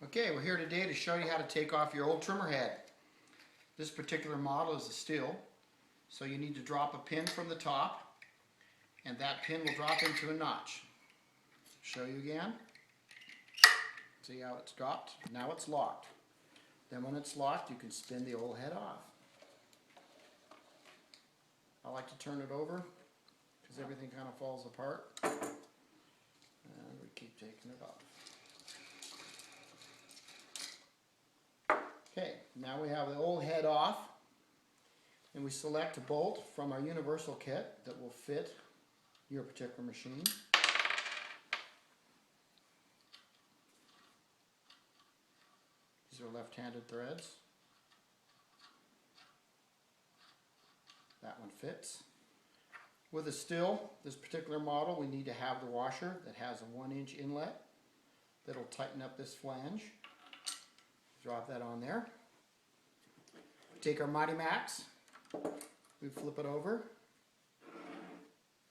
Okay, we're here today to show you how to take off your old trimmer head. This particular model is a steel, so you need to drop a pin from the top, and that pin will drop into a notch. Show you again. See how it's dropped? Now it's locked. Then when it's locked, you can spin the old head off. I like to turn it over because everything kind of falls apart. And we keep taking it off. Okay, now we have the old head off, and we select a bolt from our universal kit that will fit your particular machine. These are left-handed threads. That one fits. With a still, this particular model, we need to have the washer that has a 1-inch inlet that'll tighten up this flange. Drop that on there. Take our Mighty Max, we flip it over,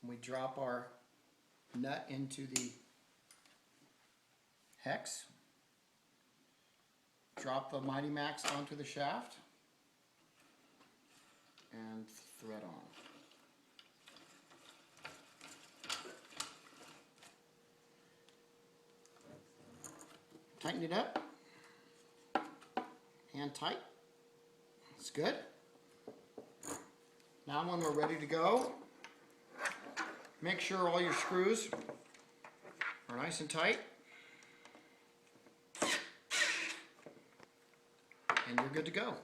and we drop our nut into the hex. Drop the Mighty Max onto the shaft and thread on. Tighten it up. Hand tight. That's good. Now when we're ready to go, make sure all your screws are nice and tight. And you're good to go.